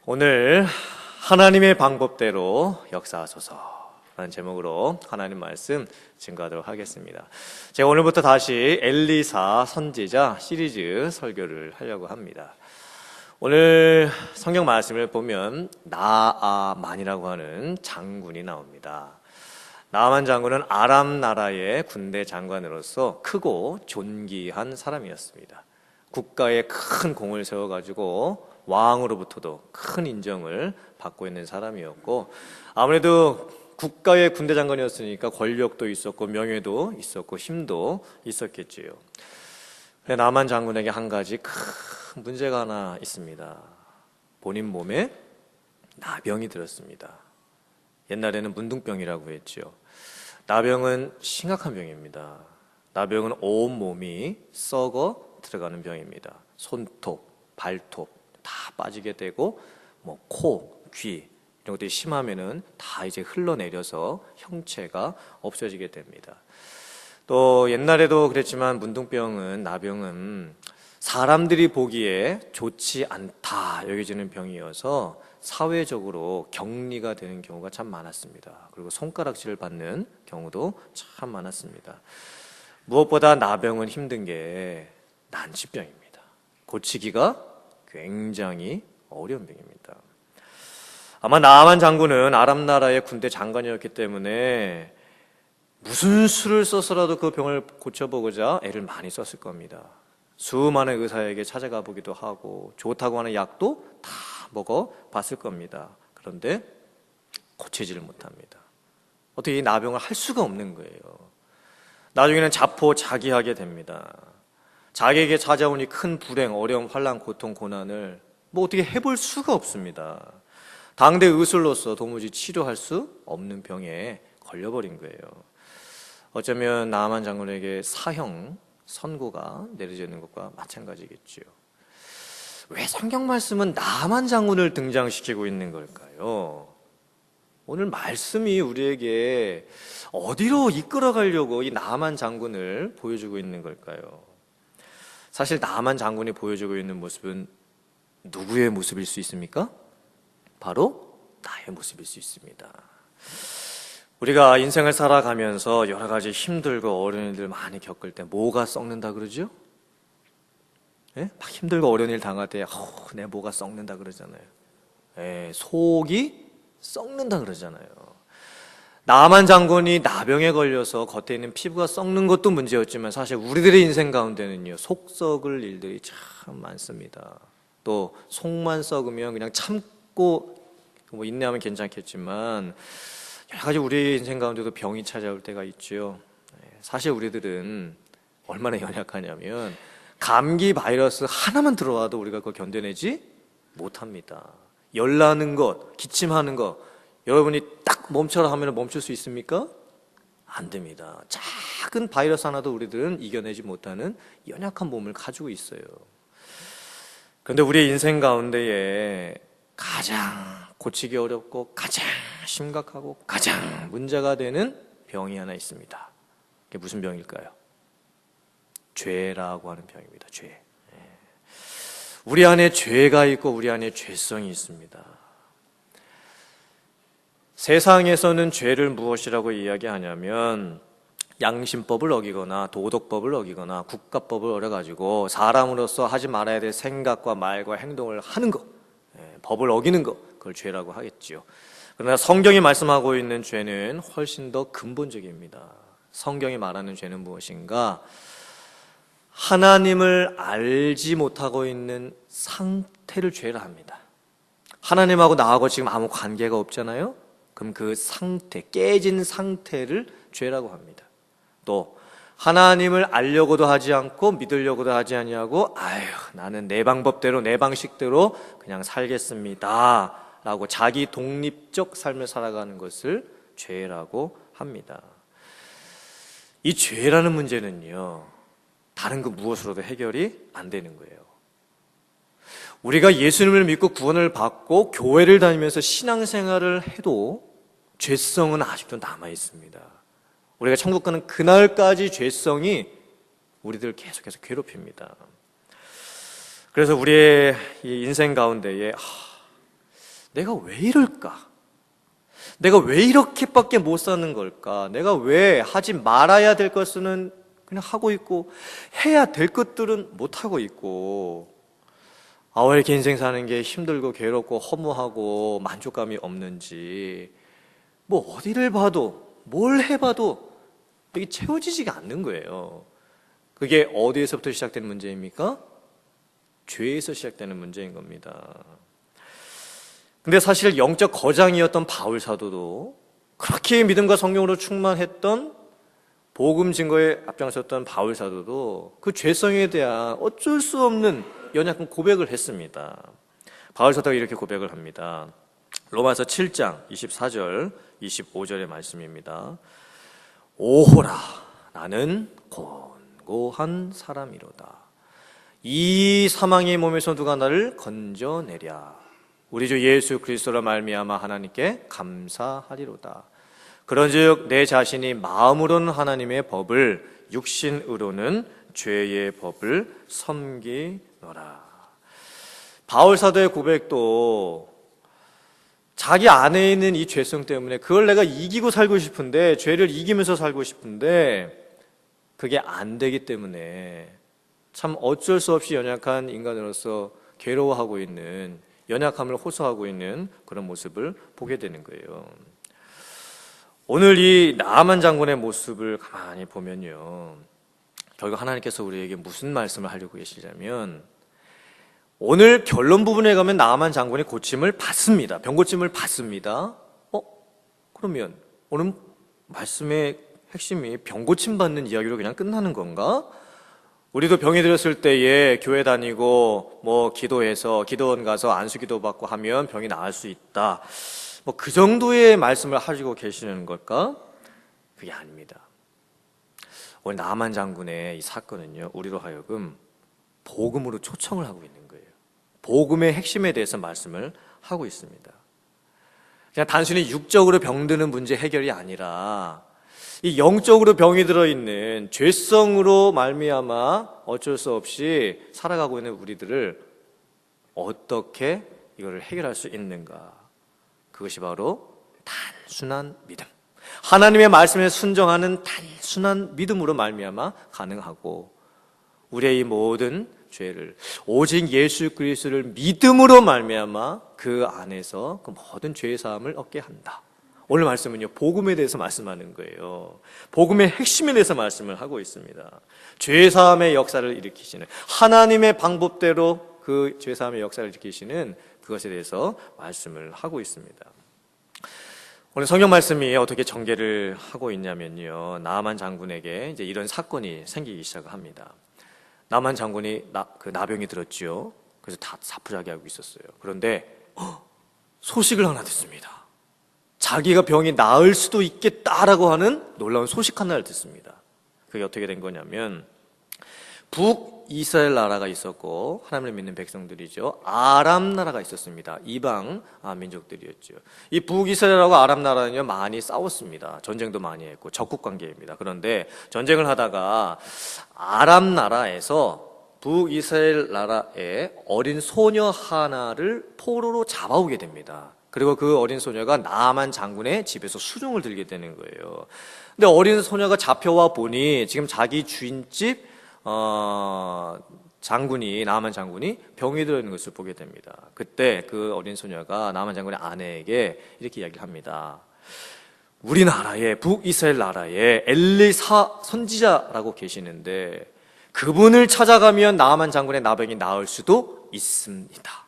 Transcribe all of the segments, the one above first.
오늘 하나님의 방법대로 역사하소서라는 제목으로 하나님 말씀 증거하도록 하겠습니다. 제가 오늘부터 다시 엘리사 선지자 시리즈 설교를 하려고 합니다. 오늘 성경 말씀을 보면 나아만이라고 하는 장군이 나옵니다. 나아만 장군은 아람 나라의 군대 장관으로서 크고 존귀한 사람이었습니다. 국가에 큰 공을 세워가지고 왕으로부터도 큰 인정을 받고 있는 사람이었고, 아무래도 국가의 군대 장관이었으니까 권력도 있었고 명예도 있었고 힘도 있었겠지요. 나아만 장군에게 한 가지 큰 문제가 하나 있습니다. 본인 몸에 나병이 들었습니다. 옛날에는 문둥병이라고 했죠. 나병은 심각한 병입니다. 나병은 온몸이 썩어 들어가는 병입니다. 손톱, 발톱 다 빠지게 되고, 코, 귀 이런 것들이 심하면은 다 이제 흘러내려서 형체가 없어지게 됩니다. 또 옛날에도 그랬지만 문둥병은, 나병은 사람들이 보기에 좋지 않다 여겨지는 병이어서 사회적으로 격리가 되는 경우가 참 많았습니다. 그리고 손가락질을 받는 경우도 참 많았습니다. 무엇보다 나병은 힘든 게 난치병입니다. 고치기가 굉장히 어려운 병입니다. 아마 나아만 장군은 아람 나라의 군대 장관이었기 때문에 무슨 수를 써서라도 그 병을 고쳐보고자 애를 많이 썼을 겁니다. 수많은 의사에게 찾아가 보기도 하고 좋다고 하는 약도 다 먹어봤을 겁니다. 그런데 고치지를 못합니다. 어떻게 이 나병을 할 수가 없는 거예요. 나중에는 자포자기하게 됩니다. 자기에게 찾아온 이 큰 불행, 어려움, 환난, 고통, 고난을 어떻게 해볼 수가 없습니다. 당대 의술로서 도무지 치료할 수 없는 병에 걸려버린 거예요. 어쩌면 나아만 장군에게 사형 선고가 내려져 있는 것과 마찬가지겠지요. 왜 성경 말씀은 나아만 장군을 등장시키고 있는 걸까요? 오늘 말씀이 우리에게 어디로 이끌어가려고 이 나아만 장군을 보여주고 있는 걸까요? 사실 나아만 장군이 보여주고 있는 모습은 누구의 모습일 수 있습니까? 바로 나의 모습일 수 있습니다. 우리가 인생을 살아가면서 여러 가지 힘들고 어려운 일들 많이 겪을 때 뭐가 썩는다 그러죠? 예? 막 힘들고 어려운 일 당할 때 내 뭐가 썩는다 그러잖아요. 예, 속이 썩는다 그러잖아요. 나아만 장군이 나병에 걸려서 겉에 있는 피부가 썩는 것도 문제였지만 사실 우리들의 인생 가운데는요, 속 썩을 일들이 참 많습니다. 또 속만 썩으면 그냥 참고 인내하면 괜찮겠지만 여러 가지 우리 인생 가운데도 병이 찾아올 때가 있죠. 사실 우리들은 얼마나 연약하냐면 감기 바이러스 하나만 들어와도 우리가 그걸 견뎌내지 못합니다. 열나는 것, 기침하는 것, 여러분이 딱 멈춰라 하면 멈출 수 있습니까? 안 됩니다. 작은 바이러스 하나도 우리들은 이겨내지 못하는 연약한 몸을 가지고 있어요. 그런데 우리의 인생 가운데에 가장 고치기 어렵고 가장 심각하고 가장 문제가 되는 병이 하나 있습니다. 그게 무슨 병일까요? 죄라고 하는 병입니다. 죄. 우리 안에 죄가 있고 우리 안에 죄성이 있습니다. 세상에서는 죄를 무엇이라고 이야기하냐면 양심법을 어기거나 도덕법을 어기거나 국가법을 어겨가지고 사람으로서 하지 말아야 될 생각과 말과 행동을 하는 것, 법을 어기는 것, 그걸 죄라고 하겠지요. 그러나 성경이 말씀하고 있는 죄는 훨씬 더 근본적입니다. 성경이 말하는 죄는 무엇인가? 하나님을 알지 못하고 있는 상태를 죄라 합니다. 하나님하고 나하고 지금 아무 관계가 없잖아요. 그럼 그 상태, 깨진 상태를 죄라고 합니다. 또 하나님을 알려고도 하지 않고 믿으려고도 하지 아니하고 나는 내 방법대로 내 방식대로 그냥 살겠습니다 라고 자기 독립적 삶을 살아가는 것을 죄라고 합니다. 이 죄라는 문제는요, 다른 그 무엇으로도 해결이 안 되는 거예요. 우리가 예수님을 믿고 구원을 받고 교회를 다니면서 신앙생활을 해도 죄성은 아직도 남아있습니다. 우리가 천국 가는 그날까지 죄성이 우리들을 계속해서 괴롭힙니다. 그래서 우리의 이 인생 가운데에 내가 왜 이럴까? 내가 왜 이렇게밖에 못 사는 걸까? 내가 왜 하지 말아야 될 것은 그냥 하고 있고 해야 될 것들은 못 하고 있고, 왜 이렇게 인생 사는 게 힘들고 괴롭고 허무하고 만족감이 없는지, 뭐 어디를 봐도 뭘 해봐도 이게 채워지지가 않는 거예요. 그게 어디에서부터 시작되는 문제입니까? 죄에서 시작되는 문제인 겁니다. 근데 사실 영적 거장이었던 바울 사도도, 그렇게 믿음과 성령으로 충만했던 복음 증거에 앞장섰던 바울 사도도 그 죄성에 대한 어쩔 수 없는 연약한 고백을 했습니다. 바울 사도가 이렇게 고백을 합니다. 로마서 7장 24절 25절의 말씀입니다. 오호라, 나는 곤고한 사람이로다. 이 사망의 몸에서 누가 나를 건져내랴. 우리 주 예수 그리스도로 말미암아 하나님께 감사하리로다. 그런즉 내 자신이 마음으로는 하나님의 법을, 육신으로는 죄의 법을 섬기노라. 바울 사도의 고백도 자기 안에 있는 이 죄성 때문에 그걸 내가 이기고 살고 싶은데, 죄를 이기면서 살고 싶은데 그게 안 되기 때문에 참 어쩔 수 없이 연약한 인간으로서 괴로워하고 있는, 연약함을 호소하고 있는 그런 모습을 보게 되는 거예요. 오늘 이 나아만 장군의 모습을 가만히 보면요, 결국 하나님께서 우리에게 무슨 말씀을 하려고 계시냐면, 오늘 결론 부분에 가면 나아만 장군이 고침을 받습니다. 병고침을 받습니다. 그러면 오늘 말씀의 핵심이 병고침 받는 이야기로 그냥 끝나는 건가? 우리도 병이 들었을 때에 교회 다니고 뭐 기도해서 기도원 가서 안수기도 받고 하면 병이 나을 수 있다, 뭐 그 정도의 말씀을 하시고 계시는 걸까? 그게 아닙니다. 오늘 나아만 장군의 이 사건은요, 우리로 하여금 복음으로 초청을 하고 있는 거예요. 복음의 핵심에 대해서 말씀을 하고 있습니다. 그냥 단순히 육적으로 병드는 문제 해결이 아니라 이 영적으로 병이 들어있는 죄성으로 말미암아 어쩔 수 없이 살아가고 있는 우리들을 어떻게 이거를 해결할 수 있는가? 그것이 바로 단순한 믿음, 하나님의 말씀에 순종하는 단순한 믿음으로 말미암아 가능하고, 우리의 이 모든 죄를 오직 예수 그리스도를 믿음으로 말미암아 그 안에서 그 모든 죄의 사함을 얻게 한다. 오늘 말씀은요, 복음에 대해서 말씀하는 거예요. 복음의 핵심에 대해서 말씀을 하고 있습니다. 죄사함의 역사를 일으키시는, 하나님의 방법대로 그 죄사함의 역사를 일으키시는 그것에 대해서 말씀을 하고 있습니다. 오늘 성경 말씀이 어떻게 전개를 하고 있냐면요, 나아만 장군에게 이제 이런 사건이 생기기 시작합니다. 나아만 장군이 그 나병이 들었지요. 그래서 다 사푸자기하고 있었어요. 그런데 소식을 하나 듣습니다. 자기가 병이 나을 수도 있겠다라고 하는 놀라운 소식 하나를 듣습니다. 그게 어떻게 된 거냐면, 북이스라엘 나라가 있었고 하나님을 믿는 백성들이죠. 아람 나라가 있었습니다. 이방 민족들이었죠. 이 북이스라엘하고 아람 나라는요, 많이 싸웠습니다. 전쟁도 많이 했고 적국 관계입니다. 그런데 전쟁을 하다가 아람 나라에서 북이스라엘 나라의 어린 소녀 하나를 포로로 잡아오게 됩니다. 그리고 그 어린 소녀가 나아만 장군의 집에서 수종을 들게 되는 거예요. 근데 어린 소녀가 잡혀와 보니 지금 자기 주인집 장군이, 나아만 장군이 병이 들어 있는 것을 보게 됩니다. 그때 그 어린 소녀가 나아만 장군의 아내에게 이렇게 이야기를 합니다. 우리나라에, 북이스라엘 나라에 엘리사 선지자라고 계시는데 그분을 찾아가면 나아만 장군의 나병이 나을 수도 있습니다.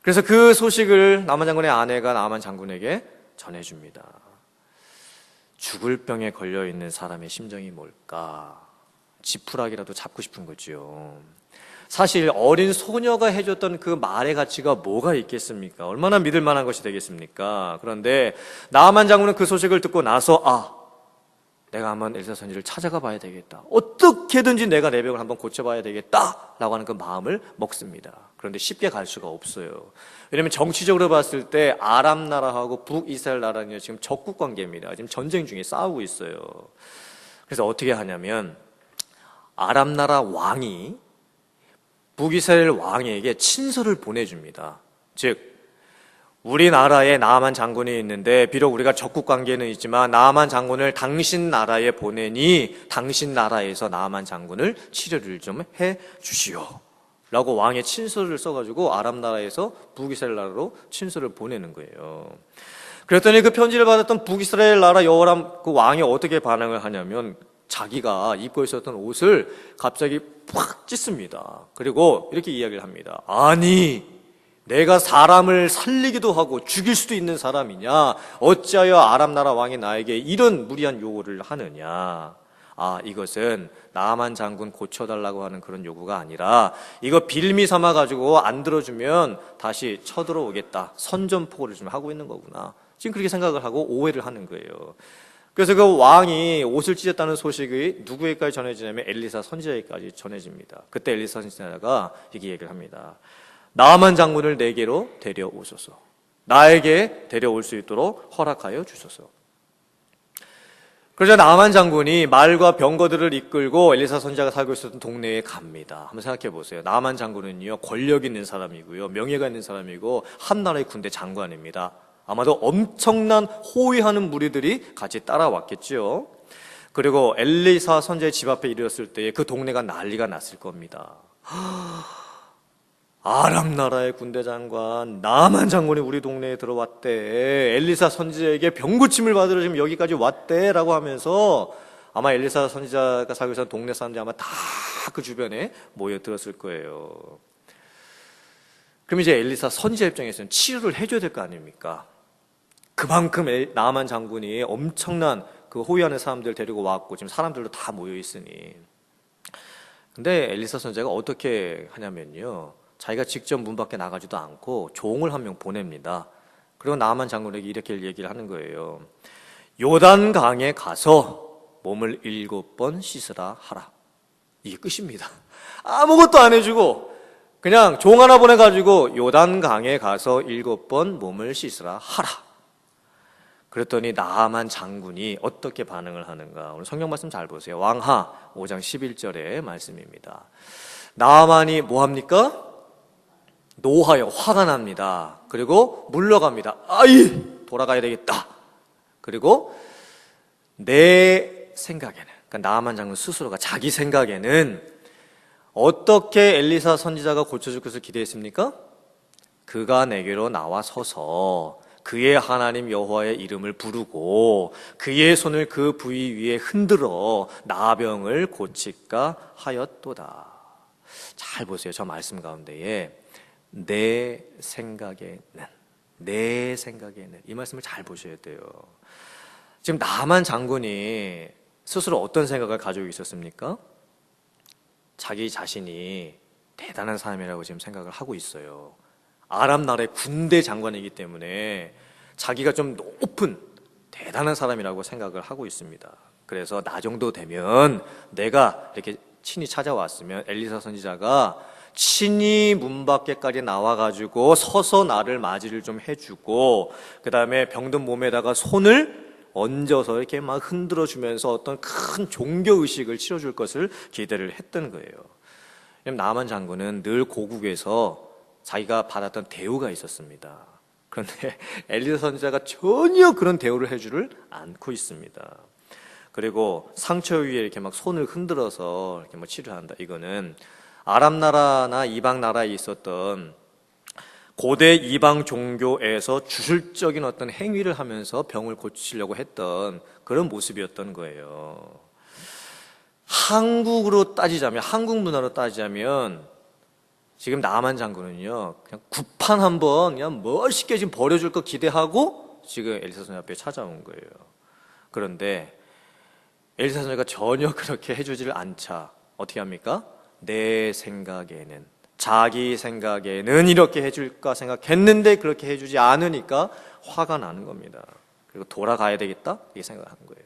그래서 그 소식을 나아만 장군의 아내가 나아만 장군에게 전해줍니다. 죽을 병에 걸려있는 사람의 심정이 뭘까? 지푸라기라도 잡고 싶은 거죠. 사실 어린 소녀가 해줬던 그 말의 가치가 뭐가 있겠습니까? 얼마나 믿을 만한 것이 되겠습니까? 그런데 나아만 장군은 그 소식을 듣고 나서 내가 한번 엘리사 선지를 찾아가 봐야 되겠다, 어떻게든지 내가 내 병을 한번 고쳐봐야 되겠다라고 하는 그 마음을 먹습니다. 그런데 쉽게 갈 수가 없어요. 왜냐하면 정치적으로 봤을 때 아람 나라하고 북이스라엘 나라는 지금 적국 관계입니다. 지금 전쟁 중에 싸우고 있어요. 그래서 어떻게 하냐면 아람 나라 왕이 북이스라엘 왕에게 친서를 보내줍니다. 즉 우리나라에 나아만 장군이 있는데 비록 우리가 적국 관계는 있지만 나아만 장군을 당신 나라에 보내니 당신 나라에서 나아만 장군을 치료를 좀 해 주시오 라고 왕의 친서를 써가지고 아람 나라에서 북이스라엘 나라로 친서를 보내는 거예요. 그랬더니 그 편지를 받았던 북이스라엘 나라 여호람 그 왕이 어떻게 반응을 하냐면 자기가 입고 있었던 옷을 갑자기 팍 찢습니다. 그리고 이렇게 이야기를 합니다. 아니 내가 사람을 살리기도 하고 죽일 수도 있는 사람이냐? 어찌하여 아람 나라 왕이 나에게 이런 무리한 요구를 하느냐? 아, 이것은 나아만 장군 고쳐달라고 하는 그런 요구가 아니라 이거 빌미 삼아가지고 안 들어주면 다시 쳐들어오겠다. 선전포고를 좀 하고 있는 거구나. 지금 그렇게 생각을 하고 오해를 하는 거예요. 그래서 그 왕이 옷을 찢었다는 소식이 누구에게까지 전해지냐면 엘리사 선지자에게까지 전해집니다. 그때 엘리사 선지자가 이렇게 얘기를 합니다. 나아만 장군을 내게로 데려오소서. 나에게 데려올 수 있도록 허락하여 주소서. 그러자 나아만 장군이 말과 병거들을 이끌고 엘리사 선지자가 살고 있었던 동네에 갑니다. 한번 생각해 보세요. 나아만 장군은요, 권력 있는 사람이고요, 명예가 있는 사람이고 한 나라의 군대 장관입니다. 아마도 엄청난 호위하는 무리들이 같이 따라왔겠지요. 그리고 엘리사 선지자의 집 앞에 이르렀을 때 그 동네가 난리가 났을 겁니다. 아람 나라의 군대 장관 나아만 장군이 우리 동네에 들어왔대. 엘리사 선지자에게 병고침을 받으러 지금 여기까지 왔대 라고 하면서 아마 엘리사 선지자가 살고 있었던 동네 사람들이 아마 다 그 주변에 모여들었을 거예요. 그럼 이제 엘리사 선지자 입장에서는 치료를 해줘야 될 거 아닙니까? 그만큼 나아만 장군이 엄청난 그 호위하는 사람들 데리고 왔고 지금 사람들도 다 모여 있으니. 근데 엘리사 선지자가 어떻게 하냐면요, 자기가 직접 문 밖에 나가지도 않고 종을 한 명 보냅니다. 그리고 나아만 장군에게 이렇게 얘기를 하는 거예요. 요단강에 가서 몸을 7번 씻으라 하라. 이게 끝입니다. 아무것도 안 해주고 그냥 종 하나 보내가지고 요단강에 가서 7번 몸을 씻으라 하라. 그랬더니 나아만 장군이 어떻게 반응을 하는가. 오늘 성경 말씀 잘 보세요. 왕하 5장 11절의 말씀입니다. 나아만이 뭐합니까? 노하여 화가 납니다. 그리고 물러갑니다. 아이, 돌아가야 되겠다. 그리고 내 생각에는, 그러니까 나아만 장군 스스로가 자기 생각에는 어떻게 엘리사 선지자가 고쳐줄 것을 기대했습니까? 그가 내게로 나와 서서 그의 하나님 여호와의 이름을 부르고 그의 손을 그 부위 위에 흔들어 나병을 고칠까 하였도다. 잘 보세요. 저 말씀 가운데에 내 생각에는 이 말씀을 잘 보셔야 돼요. 지금 나아만 장군이 스스로 어떤 생각을 가지고 있었습니까? 자기 자신이 대단한 사람이라고 지금 생각을 하고 있어요. 아람 나라의 군대 장관이기 때문에 자기가 좀 높은 대단한 사람이라고 생각을 하고 있습니다. 그래서 나 정도 되면 내가 이렇게 친히 찾아왔으면 엘리사 선지자가 친히 문 밖에까지 나와가지고 서서 나를 맞이를 좀 해주고 그 다음에 병든 몸에다가 손을 얹어서 이렇게 막 흔들어주면서 어떤 큰 종교의식을 치러줄 것을 기대를 했던 거예요. 나아만 장군은 늘 고국에서 자기가 받았던 대우가 있었습니다. 그런데 엘리사 선지자가 전혀 그런 대우를 해주를 않고 있습니다. 그리고 상처 위에 이렇게 막 손을 흔들어서 이렇게 뭐 치료한다. 이거는 아랍 나라나 이방 나라에 있었던 고대 이방 종교에서 주술적인 어떤 행위를 하면서 병을 고치려고 했던 그런 모습이었던 거예요. 한국으로 따지자면, 한국 문화로 따지자면 지금 나아만 장군은요, 그냥 구판 한번 그냥 멋있게 지금 버려줄 거 기대하고 지금 엘리사 선지자 앞에 찾아온 거예요. 그런데 엘리사 선지자가 전혀 그렇게 해주지를 않자 어떻게 합니까? 내 생각에는, 자기 생각에는 이렇게 해줄까 생각했는데 그렇게 해주지 않으니까 화가 나는 겁니다. 그리고 돌아가야 되겠다 이렇게 생각하는 거예요.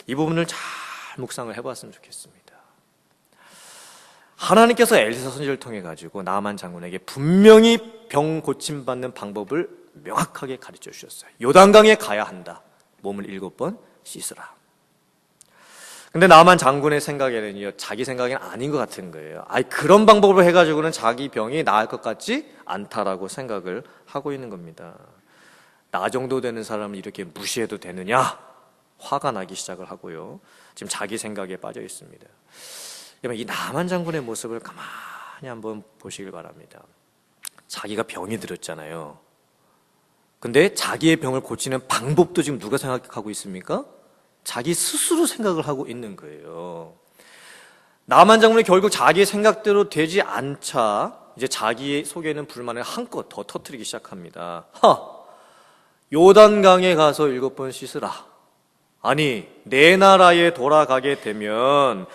이 부분을 잘 묵상을 해봤으면 좋겠습니다. 하나님께서 엘리사 선지자를 통해 가지고 나아만 장군에게 분명히 병 고침받는 방법을 명확하게 가르쳐 주셨어요. 요단강에 가야 한다. 몸을 7번 씻으라. 근데 나만 장군의 생각에는요, 자기 생각에는 아닌 것 같은 거예요. 아이, 그런 방법으로 해가지고는 자기 병이 나을 것 같지 않다라고 생각을 하고 있는 겁니다. 나 정도 되는 사람을 이렇게 무시해도 되느냐? 화가 나기 시작을 하고요. 지금 자기 생각에 빠져 있습니다. 여러분, 이 나만 장군의 모습을 가만히 한번 보시길 바랍니다. 자기가 병이 들었잖아요. 근데 자기의 병을 고치는 방법도 지금 누가 생각하고 있습니까? 자기 스스로 생각을 하고 있는 거예요. 나만 장군이 결국 자기의 생각대로 되지 않자 이제 자기 속에 있는 불만을 한껏 더 터뜨리기 시작합니다. 요단강에 가서 7번 씻으라. 아니, 내 나라에 돌아가게 되면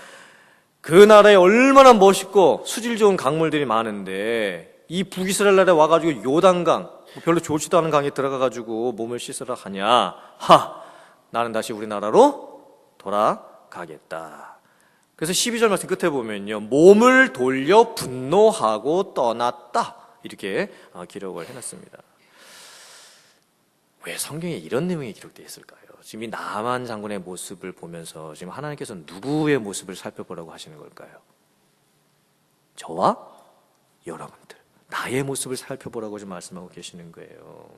그 나라에 얼마나 멋있고 수질 좋은 강물들이 많은데 이 북이스라엘 나라에 와가지고 요단강, 별로 좋지도 않은 강에 들어가가지고 몸을 씻으라 하냐? 나는 다시 우리나라로 돌아가겠다. 그래서 12절 말씀 끝에 보면요, 몸을 돌려 분노하고 떠났다, 이렇게 기록을 해놨습니다. 왜 성경에 이런 내용이 기록되어 있을까요? 지금 이 나만 장군의 모습을 보면서 지금 하나님께서 누구의 모습을 살펴보라고 하시는 걸까요? 저와 여러분들, 나의 모습을 살펴보라고 좀 말씀하고 계시는 거예요.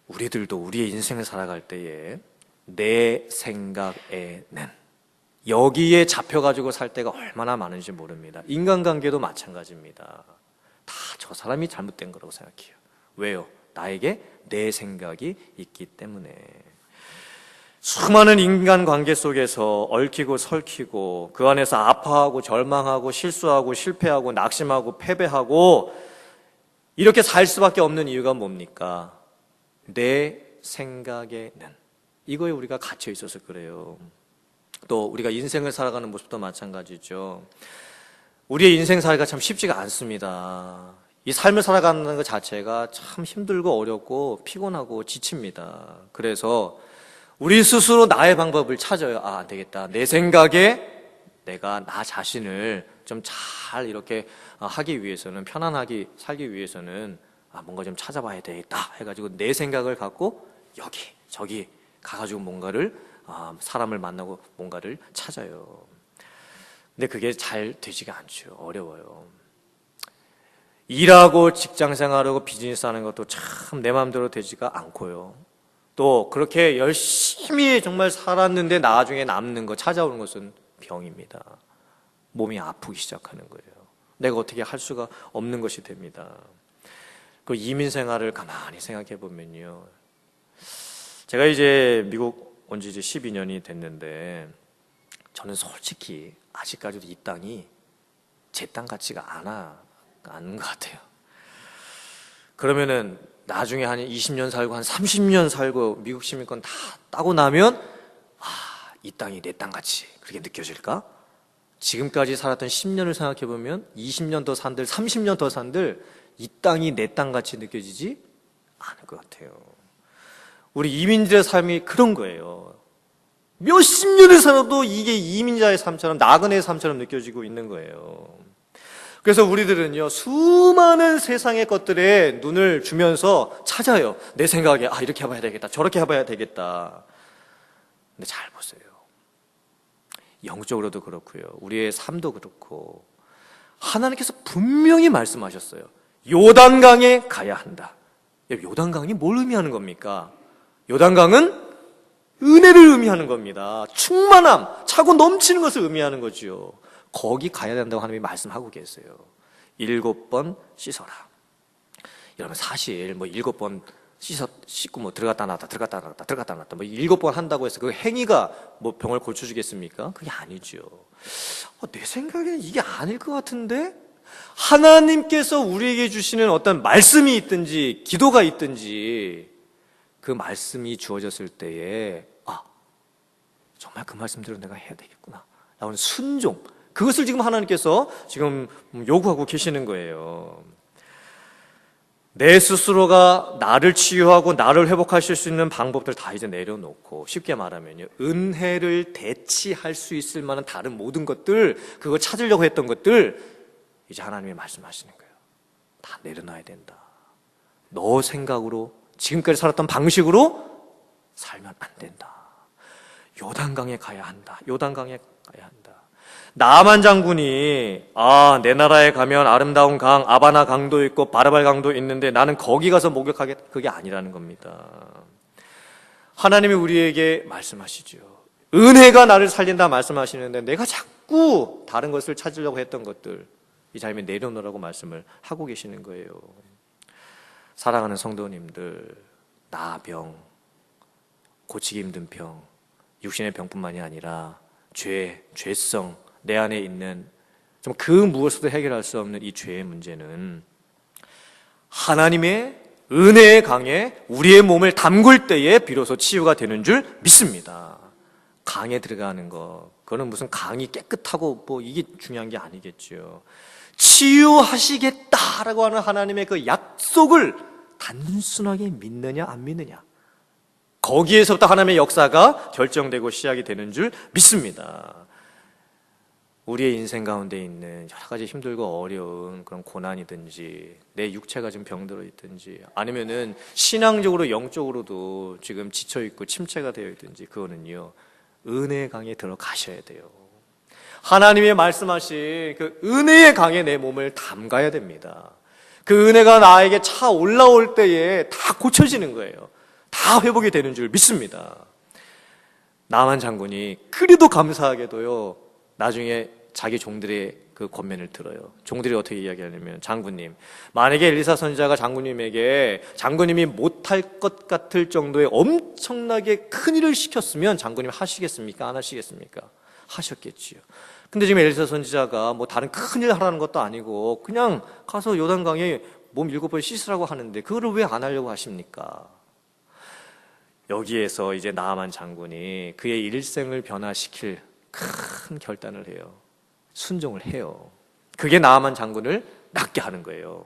우리들도 우리의 인생을 살아갈 때에 내 생각에는, 여기에 잡혀가지고 살 때가 얼마나 많은지 모릅니다. 인간관계도 마찬가지입니다. 다 저 사람이 잘못된 거라고 생각해요. 왜요? 나에게 내 생각이 있기 때문에. 수많은 인간관계 속에서 얽히고 설키고 그 안에서 아파하고 절망하고 실수하고 실패하고 낙심하고 패배하고 이렇게 살 수밖에 없는 이유가 뭡니까? 내 생각에는. 이거에 우리가 갇혀 있어서 그래요. 또 우리가 인생을 살아가는 모습도 마찬가지죠. 우리의 인생 살기가 참 쉽지가 않습니다. 이 삶을 살아가는 것 자체가 참 힘들고 어렵고 피곤하고 지칩니다. 그래서 우리 스스로 나의 방법을 찾아요. 안 되겠다. 내 생각에 내가 나 자신을 좀 잘 이렇게 하기 위해서는, 편안하게 살기 위해서는 뭔가 좀 찾아봐야 되겠다 해가지고 내 생각을 갖고 여기 저기 가가지고 뭔가를 사람을 만나고 뭔가를 찾아요. 근데 그게 잘 되지가 않죠. 어려워요. 일하고 직장생활하고 비즈니스 하는 것도 참 내 마음대로 되지가 않고요. 또 그렇게 열심히 정말 살았는데 나중에 남는 거, 찾아오는 것은 병입니다. 몸이 아프기 시작하는 거예요. 내가 어떻게 할 수가 없는 것이 됩니다. 그 이민 생활을 가만히 생각해 보면요, 제가 이제 미국 온 지 이제 12년이 됐는데 저는 솔직히 아직까지도 이 땅이 제 땅 같지가 않은 것 같아요. 그러면은 나중에 한 20년 살고 한 30년 살고 미국 시민권 다 따고 나면 이 땅이 내 땅 같이 그렇게 느껴질까? 지금까지 살았던 10년을 생각해 보면 20년 더 산들, 30년 더 산들 이 땅이 내 땅 같이 느껴지지 않을 것 같아요. 우리 이민자의 삶이 그런 거예요. 몇십 년을 살아도 이게 이민자의 삶처럼, 나그네의 삶처럼 느껴지고 있는 거예요. 그래서 우리들은요, 수많은 세상의 것들에 눈을 주면서 찾아요. 내 생각에 이렇게 해봐야 되겠다, 저렇게 해봐야 되겠다. 근데 잘 보세요. 영적으로도 그렇고요, 우리의 삶도 그렇고, 하나님께서 분명히 말씀하셨어요. 요단강에 가야 한다. 요단강이 뭘 의미하는 겁니까? 요단강은 은혜를 의미하는 겁니다. 충만함, 차고 넘치는 것을 의미하는 거지요. 거기 가야 된다고 하나님이 말씀하고 계세요. 7번 씻어라. 여러분, 사실 7번 씻고 들어갔다 나왔다 들어갔다 나왔다 들어갔다 나왔다 7번 한다고 해서 그 행위가 병을 고쳐주겠습니까? 그게 아니죠. 내 생각에는 이게 아닐 것 같은데? 하나님께서 우리에게 주시는 어떤 말씀이 있든지 기도가 있든지 그 말씀이 주어졌을 때에 정말 그 말씀대로 내가 해야 되겠구나 라는 순종, 그것을 지금 하나님께서 지금 요구하고 계시는 거예요. 내 스스로가 나를 치유하고 나를 회복하실 수 있는 방법들 다 이제 내려놓고, 쉽게 말하면요, 은혜를 대치할 수 있을 만한 다른 모든 것들, 그거 찾으려고 했던 것들 이제 하나님이 말씀하시는 거예요. 다 내려놔야 된다. 너 생각으로 지금까지 살았던 방식으로 살면 안 된다. 요단강에 가야 한다. 요단강에 가야 한다. 나만 장군이 내 나라에 가면 아름다운 강 아바나 강도 있고 바르발 강도 있는데 나는 거기 가서 목욕하겠다. 그게 아니라는 겁니다. 하나님이 우리에게 말씀하시죠. 은혜가 나를 살린다 말씀하시는데 내가 자꾸 다른 것을 찾으려고 했던 것들 이 자리에 내려놓으라고 말씀을 하고 계시는 거예요. 사랑하는 성도님들, 나병, 고치기 힘든 병, 육신의 병뿐만이 아니라 죄성, 내 안에 있는 좀 그 무엇으로도 해결할 수 없는 이 죄의 문제는 하나님의 은혜의 강에 우리의 몸을 담글 때에 비로소 치유가 되는 줄 믿습니다. 강에 들어가는 거, 그거는 무슨 강이 깨끗하고 이게 중요한 게 아니겠죠. 치유하시겠다라고 하는 하나님의 그 약속을 단순하게 믿느냐 안 믿느냐, 거기에서부터 하나님의 역사가 결정되고 시작이 되는 줄 믿습니다. 우리의 인생 가운데 있는 여러 가지 힘들고 어려운 그런 고난이든지 내 육체가 지금 병들어 있든지 아니면은 신앙적으로 영적으로도 지금 지쳐있고 침체가 되어 있든지 그거는요, 은혜의 강에 들어가셔야 돼요. 하나님의 말씀하신 그 은혜의 강에 내 몸을 담가야 됩니다. 그 은혜가 나에게 차 올라올 때에 다 고쳐지는 거예요. 다 회복이 되는 줄 믿습니다. 나만 장군이 그래도 감사하게도요, 나중에 자기 종들의 그 권면을 들어요. 종들이 어떻게 이야기하냐면, 장군님, 만약에 엘리사 선지자가 장군님에게 장군님이 못할 것 같을 정도의 엄청나게 큰 일을 시켰으면 장군님 하시겠습니까? 안 하시겠습니까? 하셨겠지요. 근데 지금 엘리사 선지자가 다른 큰 일 하라는 것도 아니고 그냥 가서 요단강에 몸 7번 씻으라고 하는데 그거를 왜 안 하려고 하십니까? 여기에서 이제 나아만 장군이 그의 일생을 변화시킬 큰 결단을 해요. 순종을 해요. 그게 나아만 장군을 낫게 하는 거예요.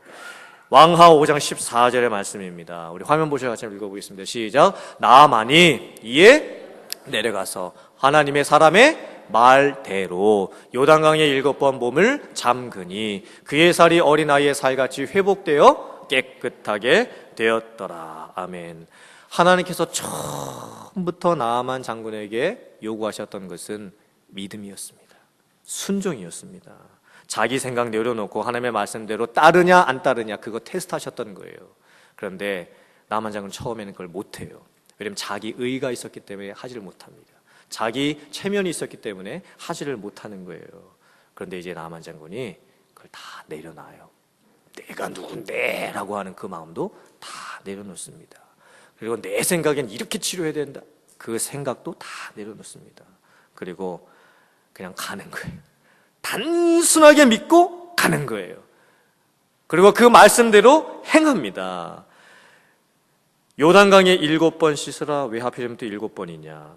왕하 5장 14절의 말씀입니다. 우리 화면 보셔서 같이 읽어보겠습니다. 시작. 나아만이 이에 내려가서 하나님의 사람의 말대로 요단강에 7번 몸을 잠그니 그의 살이 어린아이의 살같이 회복되어 깨끗하게 되었더라. 아멘. 하나님께서 처음부터 나아만 장군에게 요구하셨던 것은 믿음이었습니다. 순종이었습니다. 자기 생각 내려놓고 하나님의 말씀대로 따르냐 안 따르냐 그거 테스트하셨던 거예요. 그런데 나아만 장군은 처음에는 그걸 못해요. 왜냐하면 자기 의가 있었기 때문에 하지를 못합니다. 자기 체면이 있었기 때문에 하지를 못하는 거예요. 그런데 이제 나아만 장군이 그걸 다 내려놔요. 내가 누군데? 라고 하는 그 마음도 다 내려놓습니다. 그리고 내 생각엔 이렇게 치료해야 된다, 그 생각도 다 내려놓습니다. 그리고 그냥 가는 거예요. 단순하게 믿고 가는 거예요. 그리고 그 말씀대로 행합니다. 요단강에 7번 씻으라. 왜 하필이면 또 7번이냐?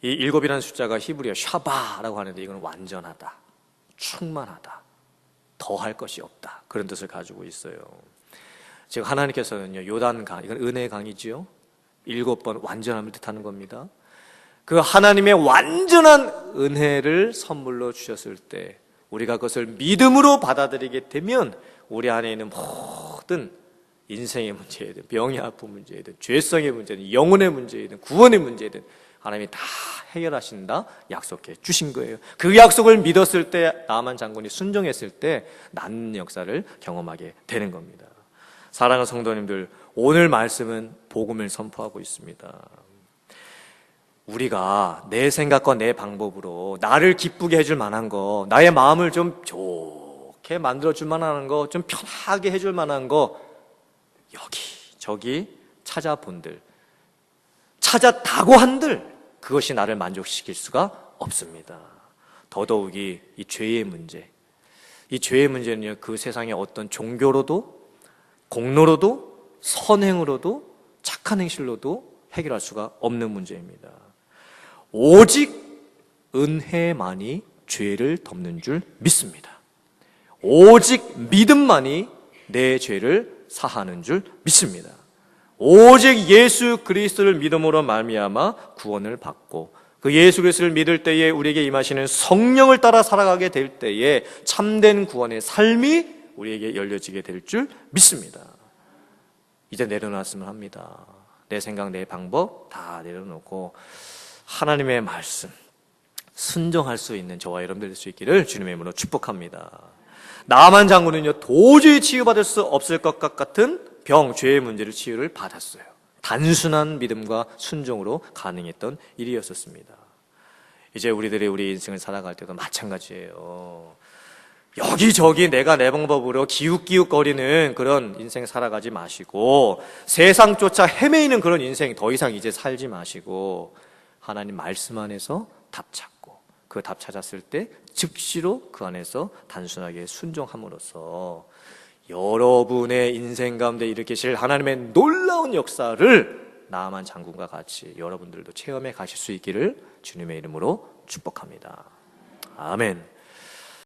이 7이라는 숫자가 히브리어 샤바라고 하는데 이건 완전하다, 충만하다, 더할 것이 없다, 그런 뜻을 가지고 있어요. 지금 하나님께서는요, 요단강, 이건 은혜의 강이지요, 7번 완전함을 뜻하는 겁니다. 그 하나님의 완전한 은혜를 선물로 주셨을 때 우리가 그것을 믿음으로 받아들이게 되면 우리 안에 있는 모든 인생의 문제이든 병이 아픈 문제이든 죄성의 문제든 영혼의 문제이든 구원의 문제이든 하나님이 다 해결하신다 약속해 주신 거예요. 그 약속을 믿었을 때 나아만 장군이 순종했을 때 낫는 역사를 경험하게 되는 겁니다. 사랑하는 성도님들, 오늘 말씀은 복음을 선포하고 있습니다. 우리가 내 생각과 내 방법으로 나를 기쁘게 해줄 만한 거, 나의 마음을 좀 좋게 만들어줄 만한 거, 좀 편하게 해줄 만한 거 여기 저기 찾아본들, 찾았다고 한들 그것이 나를 만족시킬 수가 없습니다. 더더욱이 이 죄의 문제, 이 죄의 문제는요, 그 세상의 어떤 종교로도 공로로도 선행으로도 착한 행실로도 해결할 수가 없는 문제입니다. 오직 은혜만이 죄를 덮는 줄 믿습니다. 오직 믿음만이 내 죄를 사하는 줄 믿습니다. 오직 예수 그리스도를 믿음으로 말미암아 구원을 받고 그 예수 그리스도를 믿을 때에 우리에게 임하시는 성령을 따라 살아가게 될 때에 참된 구원의 삶이 우리에게 열려지게 될 줄 믿습니다. 이제 내려놨으면 합니다. 내 생각, 내 방법 다 내려놓고 하나님의 말씀 순종할 수 있는 저와 여러분들 될 수 있기를 주님의 이름으로 축복합니다. 나만 장군은요 도저히 치유받을 수 없을 것 같은 병, 죄의 문제를 치유를 받았어요. 단순한 믿음과 순종으로 가능했던 일이었었습니다. 이제 우리들이 우리 인생을 살아갈 때도 마찬가지예요. 여기저기 내가 내 방법으로 기웃기웃거리는 그런 인생 살아가지 마시고, 세상 쫓아 헤매이는 그런 인생 더 이상 이제 살지 마시고, 하나님 말씀 안에서 답 찾고, 그 답 찾았을 때 즉시로 그 안에서 단순하게 순종함으로써 여러분의 인생 가운데 일으키실 하나님의 놀라운 역사를 나아만 장군과 같이 여러분들도 체험해 가실 수 있기를 주님의 이름으로 축복합니다. 아멘.